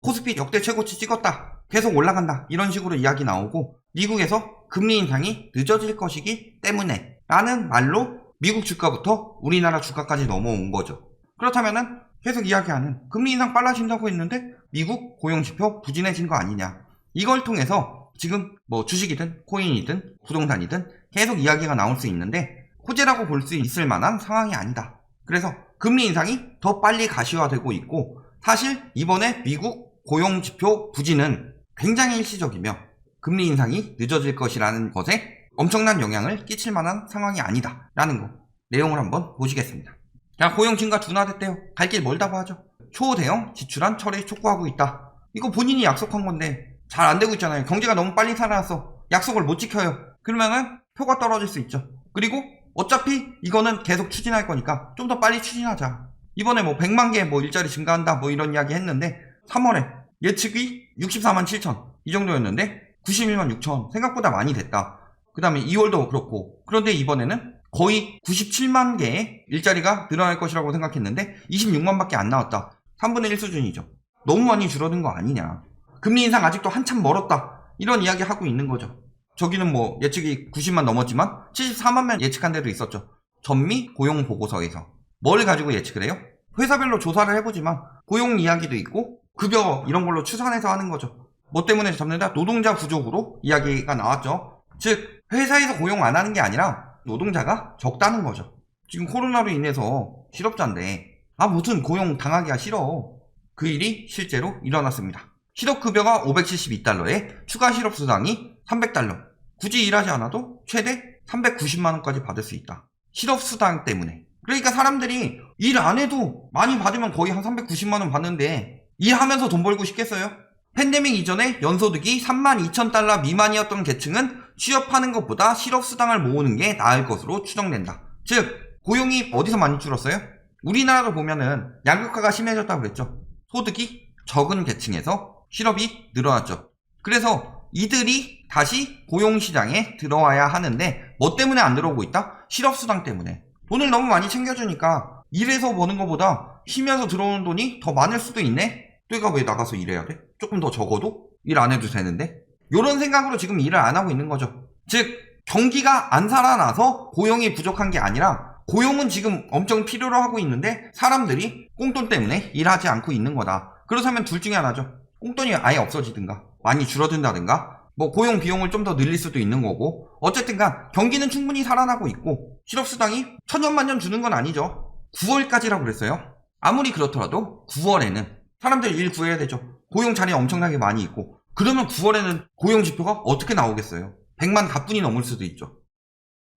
코스피 역대 최고치 찍었다, 계속 올라간다, 이런 식으로 이야기 나오고, 미국에서 금리 인상이 늦어질 것이기 때문에 라는 말로 미국 주가부터 우리나라 주가까지 넘어온 거죠. 그렇다면은 계속 이야기하는 금리 인상 빨라진다고 했는데 미국 고용지표 부진해진 거 아니냐, 이걸 통해서 지금 뭐 주식이든 코인이든 부동산이든 계속 이야기가 나올 수 있는데 호재라고 볼 수 있을 만한 상황이 아니다. 그래서 금리 인상이 더 빨리 가시화되고 있고, 사실 이번에 미국 고용지표 부진은 굉장히 일시적이며 금리 인상이 늦어질 것이라는 것에 엄청난 영향을 끼칠 만한 상황이 아니다 라는 거, 내용을 한번 보시겠습니다. 자, 고용 증가 둔화됐대요. 갈 길 멀다고 하죠. 초대형 지출안 철회 촉구하고 있다. 이거 본인이 약속한 건데 잘 안 되고 있잖아요. 경제가 너무 빨리 살아나서 약속을 못 지켜요. 그러면은 표가 떨어질 수 있죠. 그리고 어차피 이거는 계속 추진할 거니까 좀 더 빨리 추진하자. 이번에 뭐 100만 개 뭐 일자리 증가한다 뭐 이런 이야기 했는데 3월에 예측이 64만 7천 이 정도였는데 91만 6천, 생각보다 많이 됐다. 그 다음에 2월도 그렇고, 그런데 이번에는 거의 97만 개의 일자리가 늘어날 것이라고 생각했는데 26만 밖에 안 나왔다. 3분의 1 수준이죠. 너무 많이 줄어든 거 아니냐. 금리 인상 아직도 한참 멀었다, 이런 이야기 하고 있는 거죠. 저기는 뭐 예측이 90만 넘었지만 74만 명 예측한 데도 있었죠. 전미 고용 보고서에서 뭘 가지고 예측을 해요? 회사별로 조사를 해보지만 고용 이야기도 있고 급여 이런 걸로 추산해서 하는 거죠. 뭐 때문에 잡는다? 노동자 부족으로 이야기가 나왔죠. 즉 회사에서 고용 안 하는 게 아니라 노동자가 적다는 거죠. 지금 코로나로 인해서 실업자인데 무슨 고용 당하기가 싫어. 그 일이 실제로 일어났습니다. 실업급여가 572달러에 추가 실업수당이 300달러. 굳이 일하지 않아도 최대 390만원까지 받을 수 있다. 실업수당 때문에. 그러니까 사람들이 일 안 해도 많이 받으면 거의 한 390만원 받는데 일하면서 돈 벌고 싶겠어요? 팬데믹 이전에 연소득이 32,000달러 미만이었던 계층은 취업하는 것보다 실업수당을 모으는 게 나을 것으로 추정된다. 즉 고용이 어디서 많이 줄었어요? 우리나라로 보면은 양극화가 심해졌다고 그랬죠. 소득이 적은 계층에서 실업이 늘어났죠. 그래서 이들이 다시 고용시장에 들어와야 하는데 뭐 때문에 안 들어오고 있다? 실업수당 때문에. 돈을 너무 많이 챙겨주니까 일해서 버는 것보다 쉬면서 들어오는 돈이 더 많을 수도 있네? 내가 왜 나가서 일해야 돼? 조금 더 적어도 일 안 해도 되는데? 이런 생각으로 지금 일을 안 하고 있는 거죠. 즉 경기가 안 살아나서 고용이 부족한 게 아니라 고용은 지금 엄청 필요로 하고 있는데 사람들이 꽁돈 때문에 일하지 않고 있는 거다. 그렇다면 둘 중에 하나죠. 꽁돈이 아예 없어지든가 많이 줄어든다든가 뭐 고용 비용을 좀 더 늘릴 수도 있는 거고, 어쨌든간 경기는 충분히 살아나고 있고 실업수당이 천년만년 주는 건 아니죠. 9월까지라고 그랬어요. 아무리 그렇더라도 9월에는 사람들 일 구해야 되죠. 고용 자리 엄청나게 많이 있고, 그러면 9월에는 고용 지표가 어떻게 나오겠어요? 100만 가뿐히 넘을 수도 있죠.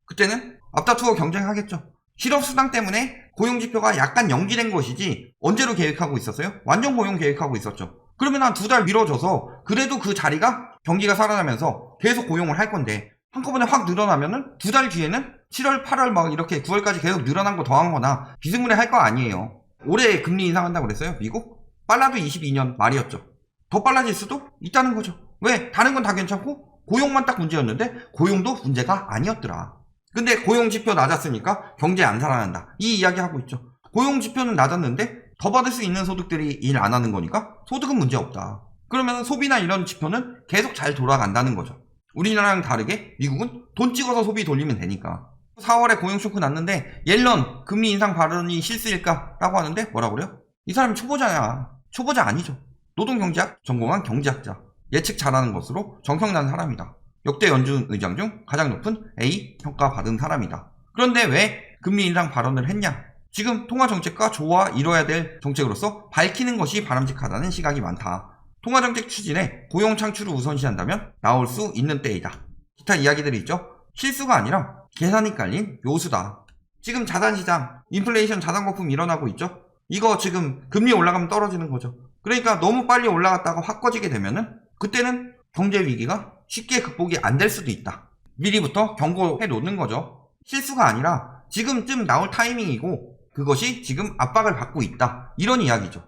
그때는 앞다투어 경쟁하겠죠. 실업수당 때문에 고용 지표가 약간 연기된 것이지 언제로 계획하고 있었어요? 완전 고용 계획하고 있었죠. 그러면 한 2달 미뤄져서 그래도 그 자리가 경기가 살아나면서 계속 고용을 할 건데 한꺼번에 확 늘어나면은 2달 뒤에는 7월, 8월 막 이렇게 9월까지 계속 늘어난 거 더한 거나 비스무리 할 거 아니에요. 올해 금리 인상한다고 그랬어요? 미국? 빨라도 22년 말이었죠. 더 빨라질 수도 있다는 거죠. 왜? 다른 건 다 괜찮고 고용만 딱 문제였는데 고용도 문제가 아니었더라. 근데 고용지표 낮았으니까 경제 안 살아난다, 이 이야기 하고 있죠. 고용지표는 낮았는데 더 받을 수 있는 소득들이 일 안 하는 거니까 소득은 문제 없다. 그러면 소비나 이런 지표는 계속 잘 돌아간다는 거죠. 우리나라랑 다르게 미국은 돈 찍어서 소비 돌리면 되니까. 4월에 고용 쇼크 났는데 옐런 금리 인상 발언이 실수일까? 라고 하는데 뭐라고 그래요? 이 사람이 초보자야. 초보자 아니죠. 노동경제학 전공한 경제학자. 예측 잘하는 것으로 정평난 사람이다. 역대 연준 의장 중 가장 높은 A 평가 받은 사람이다. 그런데 왜 금리 인상 발언을 했냐? 지금 통화정책과 조화 이뤄야 될 정책으로서 밝히는 것이 바람직하다는 시각이 많다. 통화정책 추진에 고용 창출을 우선시한다면 나올 수 있는 때이다. 기타 이야기들이 있죠. 실수가 아니라 계산이 깔린 묘수다. 지금 자산시장, 인플레이션 자산거품 일어나고 있죠. 이거 지금 금리 올라가면 떨어지는 거죠. 그러니까 너무 빨리 올라갔다가 확 꺼지게 되면은 그때는 경제위기가 쉽게 극복이 안 될 수도 있다. 미리부터 경고해 놓는 거죠. 실수가 아니라 지금쯤 나올 타이밍이고 그것이 지금 압박을 받고 있다, 이런 이야기죠.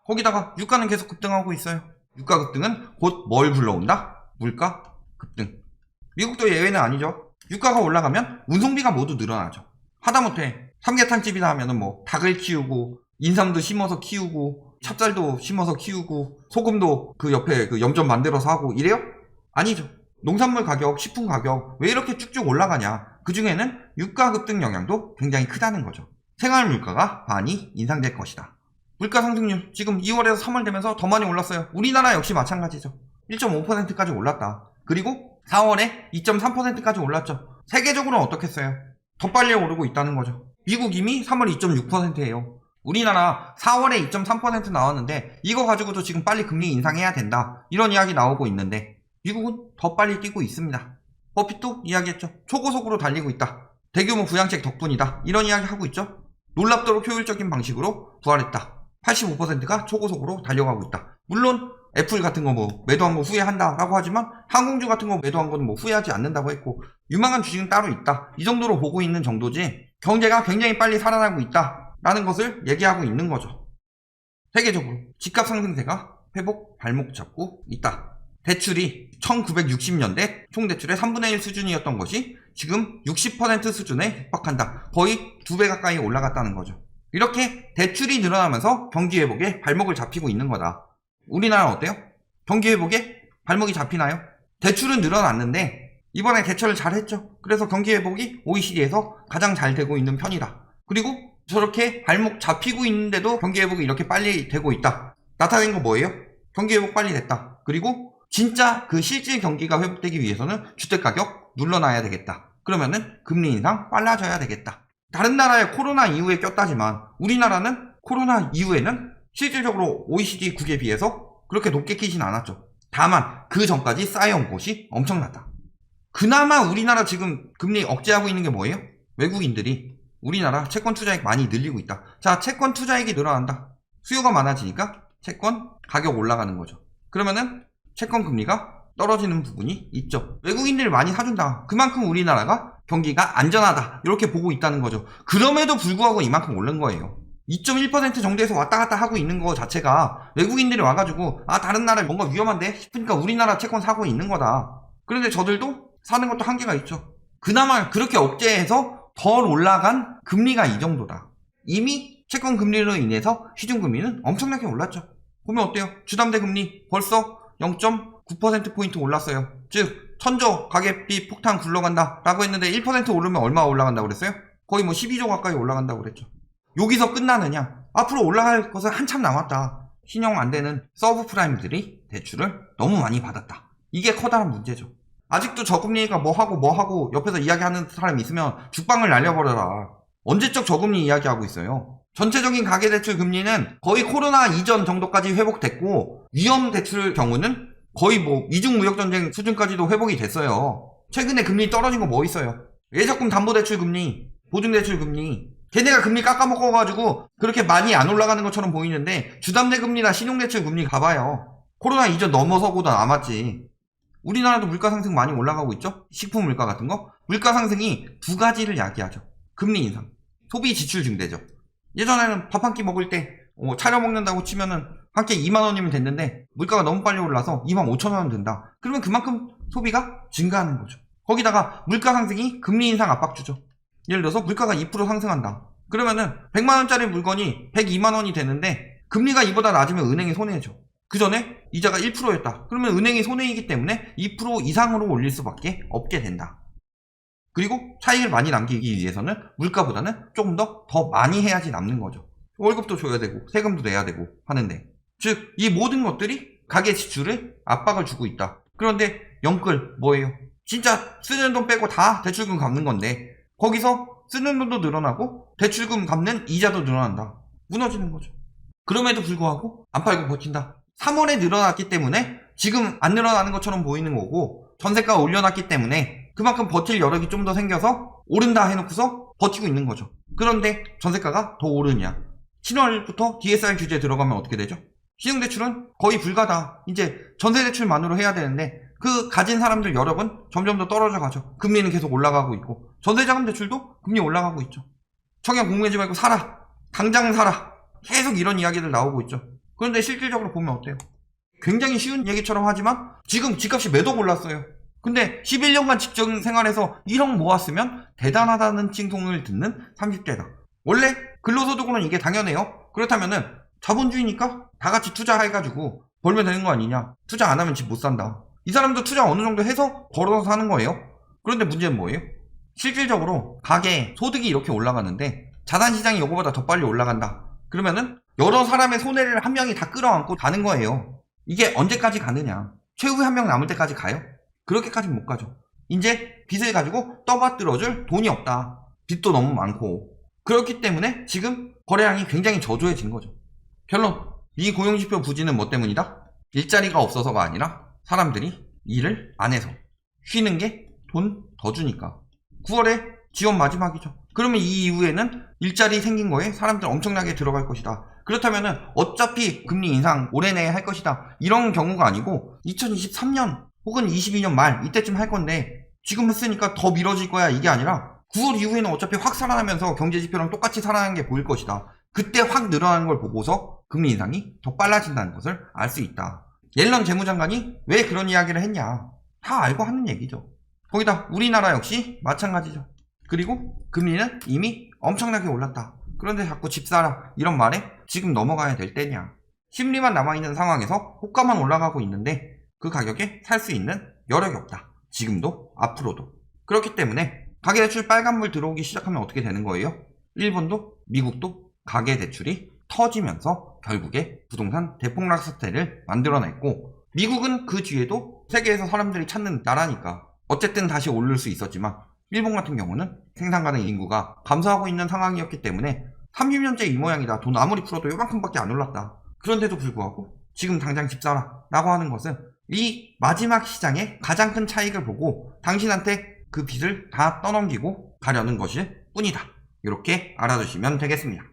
거기다가 유가는 계속 급등하고 있어요. 유가 급등은 곧 뭘 불러온다? 물가 급등. 미국도 예외는 아니죠. 유가가 올라가면 운송비가 모두 늘어나죠. 하다못해 삼계탕집이나 하면은 뭐 닭을 키우고 인삼도 심어서 키우고 찹쌀도 심어서 키우고 소금도 그 옆에 그 염전 만들어서 하고 이래요? 아니죠. 농산물 가격, 식품 가격 왜 이렇게 쭉쭉 올라가냐? 그 중에는 유가 급등 영향도 굉장히 크다는 거죠. 생활 물가가 많이 인상될 것이다. 물가 상승률 지금 2월에서 3월 되면서 더 많이 올랐어요. 우리나라 역시 마찬가지죠. 1.5%까지 올랐다. 그리고 4월에 2.3%까지 올랐죠. 세계적으로는 어떻겠어요? 더 빨리 오르고 있다는 거죠. 미국 이미 3월 2.6%예요. 우리나라 4월에 2.3% 나왔는데 이거 가지고도 지금 빨리 금리 인상해야 된다. 이런 이야기 나오고 있는데 미국은 더 빨리 뛰고 있습니다. 버핏도 이야기했죠. 초고속으로 달리고 있다. 대규모 부양책 덕분이다. 이런 이야기 하고 있죠. 놀랍도록 효율적인 방식으로 부활했다. 85%가 초고속으로 달려가고 있다. 물론 애플 같은 거 뭐 매도한 거 후회한다라고 하지만 항공주 같은 거 매도한 거는 뭐 후회하지 않는다고 했고 유망한 주식은 따로 있다. 이 정도로 보고 있는 정도지 경제가 굉장히 빨리 살아나고 있다라는 것을 얘기하고 있는 거죠. 세계적으로 집값 상승세가 회복 발목 잡고 있다. 대출이 1960년대 총대출의 3분의 1 수준이었던 것이 지금 60% 수준에 육박한다. 거의 2배 가까이 올라갔다는 거죠. 이렇게 대출이 늘어나면서 경기 회복에 발목을 잡히고 있는 거다. 우리나라는 어때요? 경기 회복에 발목이 잡히나요? 대출은 늘어났는데 이번에 대처를 잘했죠. 그래서 경기 회복이 OECD에서 가장 잘 되고 있는 편이다. 그리고 저렇게 발목 잡히고 있는데도 경기 회복이 이렇게 빨리 되고 있다. 나타낸 거 뭐예요? 경기 회복 빨리 됐다. 그리고 진짜 그 실질 경기가 회복되기 위해서는 주택가격 눌러놔야 되겠다. 그러면은 금리 인상 빨라져야 되겠다. 다른 나라의 코로나 이후에 꼈다지만 우리나라는 코로나 이후에는 실질적으로 OECD 국에 비해서 그렇게 높게 끼진 않았죠. 다만 그 전까지 쌓여온 곳이 엄청나다. 그나마 우리나라 지금 금리 억제하고 있는 게 뭐예요? 외국인들이 우리나라 채권 투자액 많이 늘리고 있다. 자, 채권 투자액이 늘어난다. 수요가 많아지니까 채권 가격 올라가는 거죠. 그러면은 채권 금리가 떨어지는 부분이 있죠. 외국인들이 많이 사준다. 그만큼 우리나라가 경기가 안전하다. 이렇게 보고 있다는 거죠. 그럼에도 불구하고 이만큼 오른 거예요. 2.1% 정도에서 왔다 갔다 하고 있는 거 자체가 외국인들이 와가지고 다른 나라 뭔가 위험한데 싶으니까 우리나라 채권 사고 있는 거다. 그런데 저들도 사는 것도 한계가 있죠. 그나마 그렇게 억제해서 덜 올라간 금리가 이 정도다. 이미 채권 금리로 인해서 시중금리는 엄청나게 올랐죠. 보면 어때요? 주담대 금리 벌써 0.9%포인트 올랐어요. 즉 천조 가계비 폭탄 굴러간다 라고 했는데 1% 오르면 얼마 올라간다고 그랬어요? 거의 뭐 12조 가까이 올라간다고 그랬죠. 여기서 끝나느냐? 앞으로 올라갈 것은 한참 남았다. 신용 안 되는 서브프라임들이 대출을 너무 많이 받았다. 이게 커다란 문제죠. 아직도 저금리가 뭐하고 옆에서 이야기하는 사람이 있으면 죽방을 날려버려라. 언제적 저금리 이야기하고 있어요. 전체적인 가계대출 금리는 거의 코로나 이전 정도까지 회복됐고 위험 대출 경우는 거의 뭐 미중무역전쟁 수준까지도 회복이 됐어요. 최근에 금리 떨어진 거 뭐 있어요? 예적금 담보대출 금리, 보증대출 금리 걔네가 금리 깎아먹어가지고 그렇게 많이 안 올라가는 것처럼 보이는데 주담대 금리나 신용대출 금리 가봐요. 코로나 이전 넘어서고도 남았지. 우리나라도 물가 상승 많이 올라가고 있죠? 식품 물가 같은 거? 물가 상승이 두 가지를 야기하죠. 금리 인상, 소비 지출 증대죠. 예전에는 밥 한 끼 먹을 때 차려 먹는다고 치면은 한 끼 2만원이면 됐는데 물가가 너무 빨리 올라서 25,000원 든다. 그러면 그만큼 소비가 증가하는 거죠. 거기다가 물가 상승이 금리 인상 압박 주죠. 예를 들어서 물가가 2% 상승한다. 그러면은 100만원짜리 물건이 102만원이 되는데 금리가 이보다 낮으면 은행이 손해죠. 그 전에 이자가 1%였다. 그러면 은행이 손해이기 때문에 2% 이상으로 올릴 수밖에 없게 된다. 그리고 차익을 많이 남기기 위해서는 물가보다는 조금 더 많이 해야지 남는 거죠. 월급도 줘야 되고 세금도 내야 되고 하는데 즉 이 모든 것들이 가계 지출에 압박을 주고 있다. 그런데 영끌 뭐예요? 진짜 쓰는 돈 빼고 다 대출금 갚는 건데 거기서 쓰는 돈도 늘어나고 대출금 갚는 이자도 늘어난다. 무너지는 거죠. 그럼에도 불구하고 안 팔고 버틴다. 3월에 늘어났기 때문에 지금 안 늘어나는 것처럼 보이는 거고 전세가 올려놨기 때문에 그만큼 버틸 여력이 좀 더 생겨서 오른다 해놓고서 버티고 있는 거죠. 그런데 전세가가 더 오르냐? 7월부터 DSR 규제 들어가면 어떻게 되죠? 신용대출은 거의 불가다. 이제 전세대출만으로 해야 되는데 그 가진 사람들 여력은 점점 더 떨어져 가죠. 금리는 계속 올라가고 있고 전세자금 대출도 금리 올라가고 있죠. 청약 공매지 말고 사라. 당장 사라. 계속 이런 이야기들 나오고 있죠. 그런데 실질적으로 보면 어때요? 굉장히 쉬운 얘기처럼 하지만 지금 집값이 매도 올랐어요. 근데 11년간 직장 생활에서 1억 모았으면 대단하다는 칭송을 듣는 30대다. 원래 근로소득으로는 이게 당연해요. 그렇다면은 자본주의니까 다 같이 투자해가지고 벌면 되는 거 아니냐. 투자 안 하면 집 못 산다. 이 사람도 투자 어느 정도 해서 벌어서 사는 거예요. 그런데 문제는 뭐예요? 실질적으로 가계 소득이 이렇게 올라가는데 자산시장이 이거보다 더 빨리 올라간다. 그러면은 여러 사람의 손해를 한 명이 다 끌어안고 가는 거예요. 이게 언제까지 가느냐. 최후에 한 명 남을 때까지 가요? 그렇게까지는 못 가죠. 이제 빚을 가지고 떠받들어줄 돈이 없다. 빚도 너무 많고. 그렇기 때문에 지금 거래량이 굉장히 저조해진 거죠. 결론, 이 고용지표 부진은 뭐 때문이다? 일자리가 없어서가 아니라 사람들이 일을 안 해서. 쉬는 게 돈 더 주니까. 9월에 지원 마지막이죠. 그러면 이 이후에는 일자리 생긴 거에 사람들 엄청나게 들어갈 것이다. 그렇다면은 어차피 금리 인상 올해 내에 할 것이다. 이런 경우가 아니고 2023년 혹은 22년 말 이때쯤 할 건데 지금 했으니까 더 미뤄질 거야 이게 아니라 9월 이후에는 어차피 확 살아나면서 경제지표랑 똑같이 살아나는 게 보일 것이다. 그때 확 늘어나는 걸 보고서 금리 인상이 더 빨라진다는 것을 알 수 있다. 옐런 재무장관이 왜 그런 이야기를 했냐. 다 알고 하는 얘기죠. 거기다 우리나라 역시 마찬가지죠. 그리고 금리는 이미 엄청나게 올랐다. 그런데 자꾸 집 사라 이런 말에 지금 넘어가야 될 때냐. 심리만 남아있는 상황에서 호가만 올라가고 있는데 그 가격에 살 수 있는 여력이 없다. 지금도 앞으로도. 그렇기 때문에 가계대출 빨간불 들어오기 시작하면 어떻게 되는 거예요? 일본도 미국도 가계대출이 터지면서 결국에 부동산 대폭락 사태를 만들어냈고 미국은 그 뒤에도 세계에서 사람들이 찾는 나라니까 어쨌든 다시 오를 수 있었지만 일본 같은 경우는 생산 가능 인구가 감소하고 있는 상황이었기 때문에 30년째 이 모양이다. 돈 아무리 풀어도 요만큼밖에 안 올랐다. 그런데도 불구하고 지금 당장 집 사라 라고 하는 것은 이 마지막 시장의 가장 큰 차익을 보고 당신한테 그 빚을 다 떠넘기고 가려는 것일 뿐이다. 이렇게 알아두시면 되겠습니다.